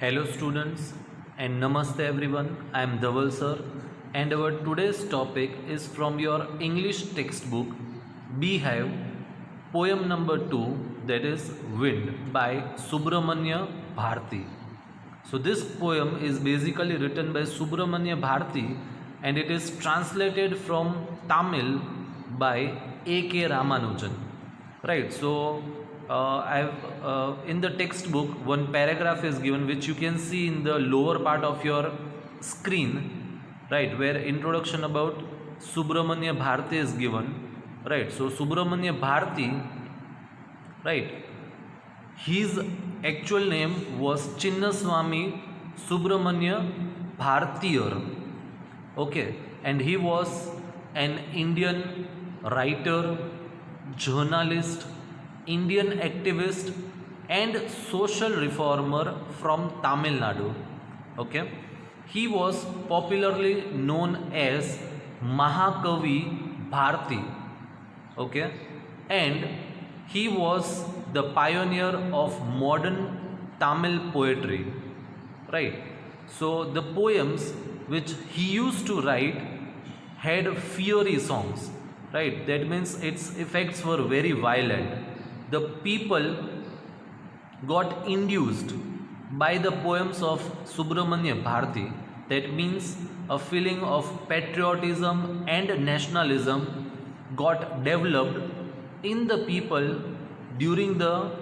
Hello students and namaste everyone. I am Dhaval sir and our today's topic is from your English textbook Beehive, poem number 2, that is Wind by Subramanya Bharati. So this poem is basically written by Subramanya Bharati and it is translated from Tamil by A.K. Ramanujan. Right, so I've in the textbook one paragraph is given which you can see in the lower part of your screen, right, where introduction about Subramanya Bharati is given. Right, so Subramanya Bharati, right, his actual name was Chinnaswamy Subramanya Bhartiyar. Okay, and he was an Indian writer, journalist, Indian activist, and social reformer from Tamil Nadu. Okay, he was popularly known as Mahakavi Bharati. Okay, and he was the pioneer of modern Tamil poetry. Right, so the poems which he used to write had fiery songs. Right, that means its effects were very violent. The people got induced by the poems of Subramanya Bharati. That means a feeling of patriotism and nationalism got developed in the people during the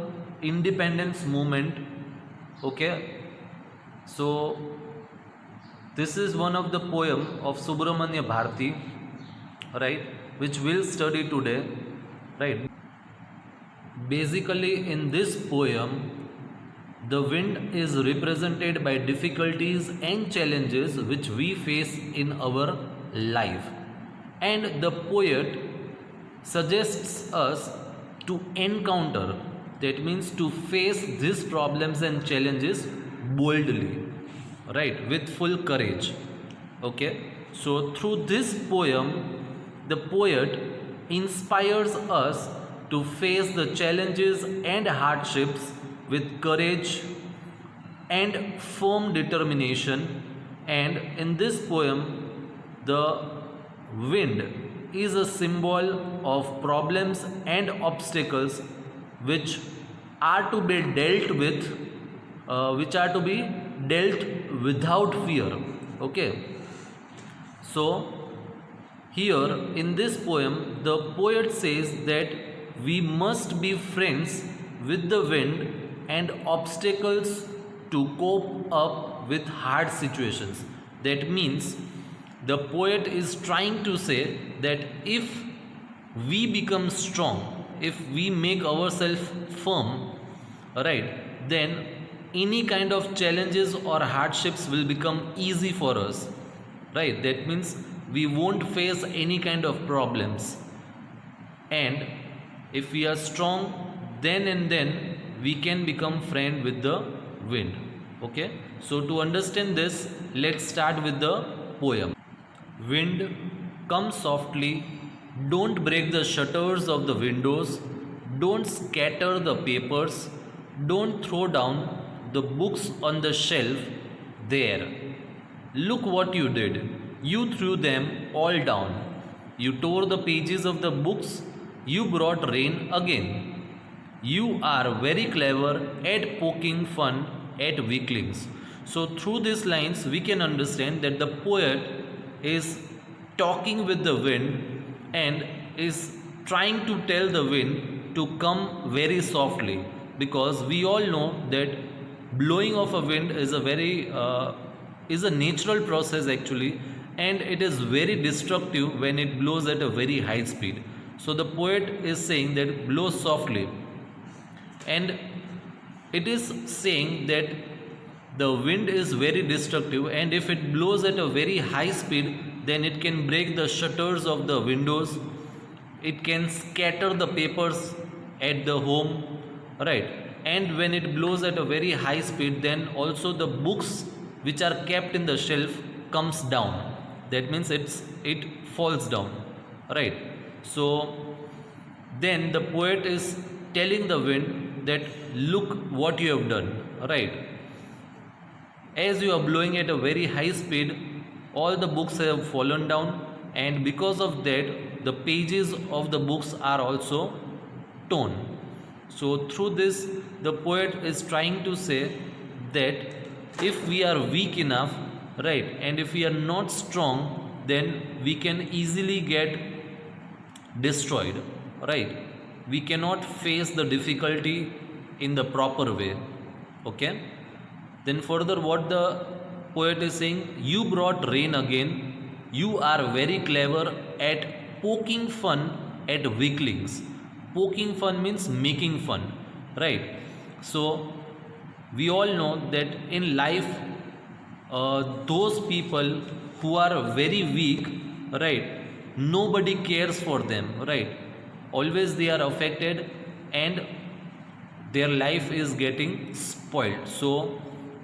independence movement. Okay, so this is one of the poem of Subramanya Bharati, right, which we'll study today. Right, basically in this poem the wind is represented by difficulties and challenges which we face in our life, and the poet suggests us to encounter, that means to face these problems and challenges boldly, right, with full courage. Okay, so through this poem the poet inspires us to face the challenges and hardships with courage and firm determination. And in this poem the wind is a symbol of problems and obstacles which are to be dealt with, which are to be dealt without fear. Okay, so here in this poem the poet says that we must be friends with the wind and obstacles to cope up with hard situations. That means the poet is trying to say that if we become strong, if we make ourselves firm, right, then any kind of challenges or hardships will become easy for us. Right, that means we won't face any kind of problems, and if we are strong, then and then we can become friend with the wind. Okay, so to understand this, let's start with the poem. Wind, come softly, don't break the shutters of the windows, don't scatter the papers, don't throw down the books on the shelf there. Look what you did. You threw them all down. You tore the pages of the books. You brought rain again. You are very clever at poking fun at weaklings. So through these lines we can understand that the poet is talking with the wind and is trying to tell the wind to come very softly, because we all know that blowing of a wind is a very is a natural process actually, and it is very destructive when it blows at a very high speed. So the poet is saying that blow softly, and it is saying that the wind is very destructive, and if it blows at a very high speed then it can break the shutters of the windows, it can scatter the papers at the home, right, and when it blows at a very high speed then also the books which are kept in the shelf comes down. That means it falls down, right. So then the poet is telling the wind that look what you have done, right. as you are blowing at a very high speed, all the books have fallen down, and because of that the pages of the books are also torn. So through this the poet is trying to say that if we are weak enough, right, and if we are not strong, then we can easily get destroyed, right? We cannot face the difficulty in the proper way. Okay, then further what the poet is saying, you brought rain again, you are very clever at poking fun at weaklings. Poking fun means making fun, right? So we all know that in life, those people who are very weak, right, nobody cares for them, right? Always they are affected and their life is getting spoiled. So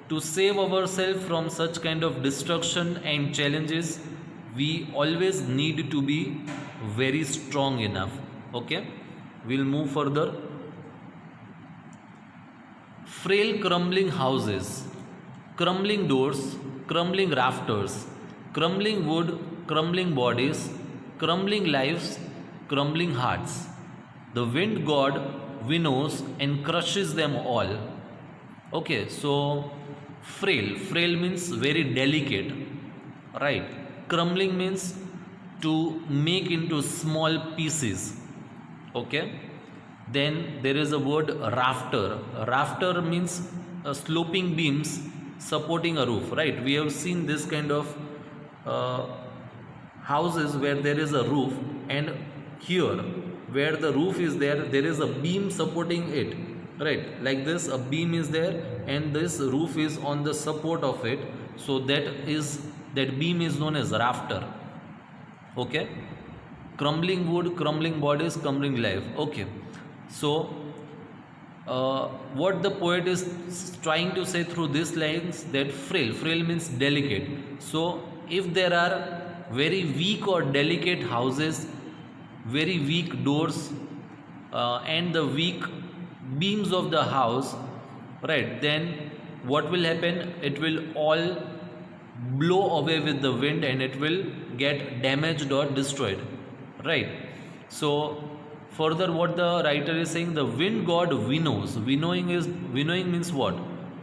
to save ourselves from such kind of destruction and challenges, we always need to be very strong enough. Okay, we'll move further. Frail crumbling houses, crumbling doors, crumbling rafters, crumbling wood, crumbling bodies, crumbling lives, crumbling hearts. The wind god winnows and crushes them all. Okay, so frail means very delicate, right? Crumbling means to make into small pieces. Okay, then there is a word rafter. Rafter means sloping beams supporting a roof, right? We have seen this kind of houses where there is a roof, and here where the roof is there, there is a beam supporting it, right? Like this, a beam is there and this roof is on the support of it. So that beam is known as rafter. Okay, crumbling wood, crumbling bodies, crumbling life. Okay, so what the poet is trying to say through these lines, that frail means delicate. So if there are very weak or delicate houses, very weak doors, and the weak beams of the house, right, then what will happen? It will all blow away with the wind and it will get damaged or destroyed, right? So further what the writer is saying, the wind god winnows. Winnowing means what,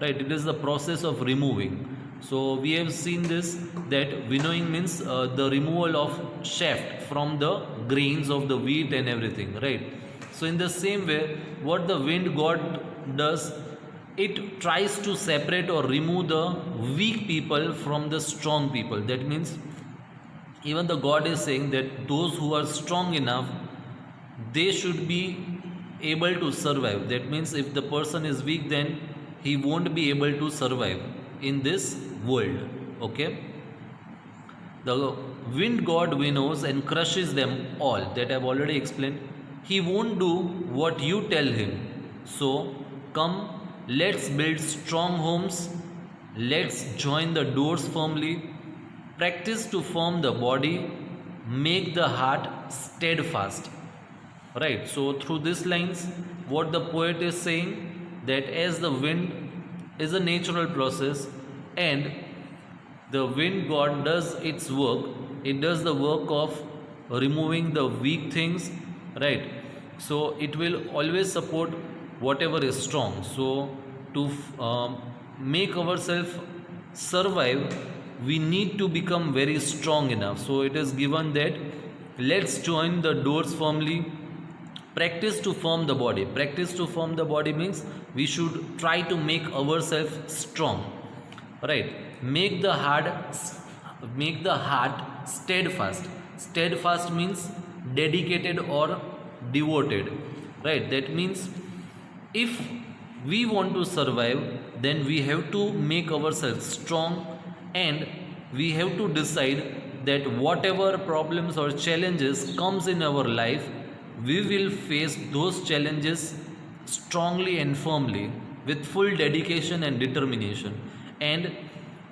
right? It is the process of removing. So we have seen this, that winnowing means the removal of shaft from the grains of the wheat and everything, right? So in the same way, what the wind god does, it tries to separate or remove the weak people from the strong people. That means even the god is saying that those who are strong enough, they should be able to survive. That means if the person is weak, then he won't be able to survive in this world. Okay, the wind god winnows and crushes them all. That I've already explained. He won't do what you tell him. So come, let's build strong homes, let's join the doors firmly, practice to form the body, make the heart steadfast. Right, so through these lines what the poet is saying, that as the wind is a natural process and the wind god does its work, it does the work of removing the weak things, right? So it will always support whatever is strong. So to make ourselves survive, we need to become very strong enough. So it is given that let's join the doors firmly, practice to form the body. Practice to form the body means we should try to make ourselves strong, right? Make the heart steadfast. Steadfast means dedicated or devoted, right? That means if we want to survive, then we have to make ourselves strong, and we have to decide that whatever problems or challenges comes in our life, we will face those challenges strongly and firmly with full dedication and determination. And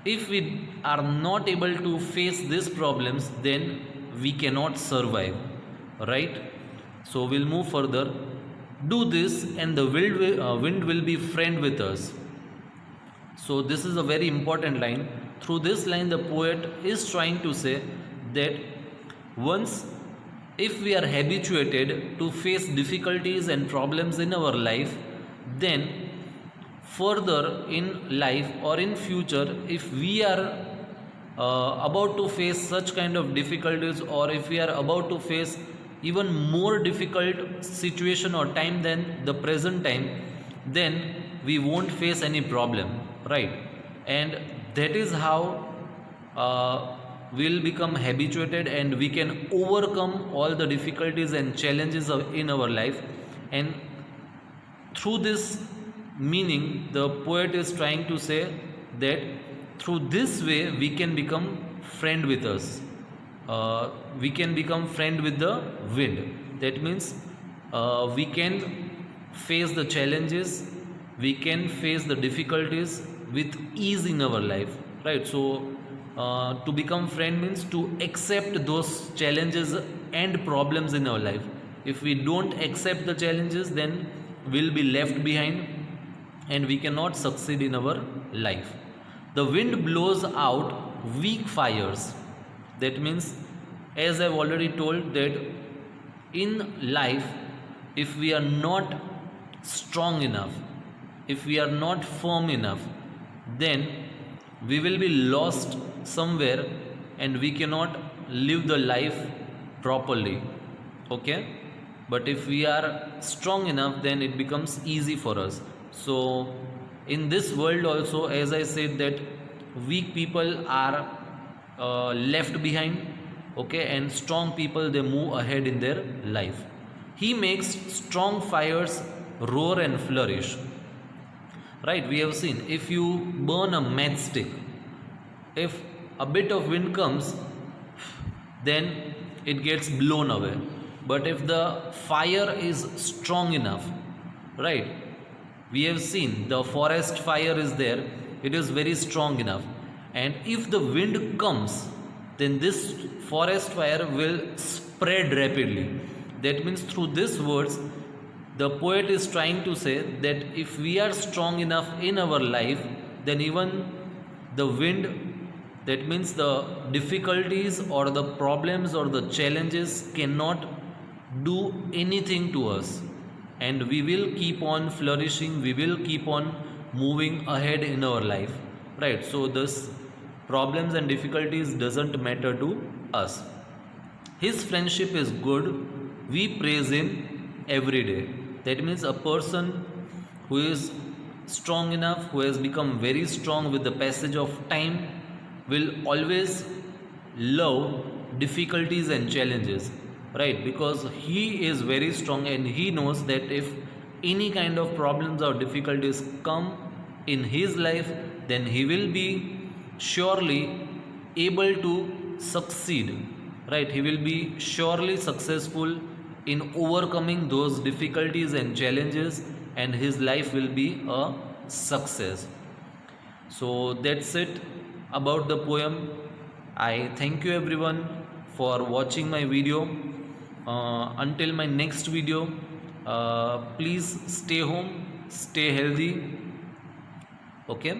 if we are not able to face these problems, then we cannot survive, right? So we'll move further. Do this and the wind will be friend with us. So this is a very important line. Through this line, the poet is trying to say that once if we are habituated to face difficulties and problems in our life, then further in life or in future, if we are about to face such kind of difficulties, or if we are about to face even more difficult situation or time than the present time, then we won't face any problem, right? And that is how we'll become habituated and we can overcome all the difficulties and challenges in our life. And through this meaning, the poet is trying to say that through this way we can become friend with us. We can become friend with the wind. That means we can face the challenges, we can face the difficulties with ease in our life, right? So to become friend means to accept those challenges and problems in our life. If we don't accept the challenges, then we'll be left behind and we cannot succeed in our life. The wind blows out weak fires. That means, as I've already told, that in life, if we are not strong enough, if we are not firm enough, then we will be lost somewhere and we cannot live the life properly. Okay? But if we are strong enough, then it becomes easy for us. So in this world also, as I said, that weak people are left behind, okay, and strong people, they move ahead in their life. He makes strong fires roar and flourish, right? We have seen, if you burn a matchstick, if a bit of wind comes, then it gets blown away. But if the fire is strong enough, right, we have seen the forest fire is there, it is very strong enough, and if the wind comes, then this forest fire will spread rapidly. That means, through these words, the poet is trying to say that if we are strong enough in our life, then even the wind, that means the difficulties or the problems or the challenges, cannot do anything to us, and we will keep on flourishing, we will keep on moving ahead in our life, right? So this problems and difficulties doesn't matter to us. His friendship is good, we praise him every day. That means a person who is strong enough, who has become very strong with the passage of time, will always love difficulties and challenges, right? Because he is very strong and he knows that if any kind of problems or difficulties come in his life, then he will be surely able to succeed, right? He will be surely successful in overcoming those difficulties and challenges, and his life will be a success. So that's it about the poem. I thank you everyone for watching my video. Until my next video, please stay home, stay healthy. Okay.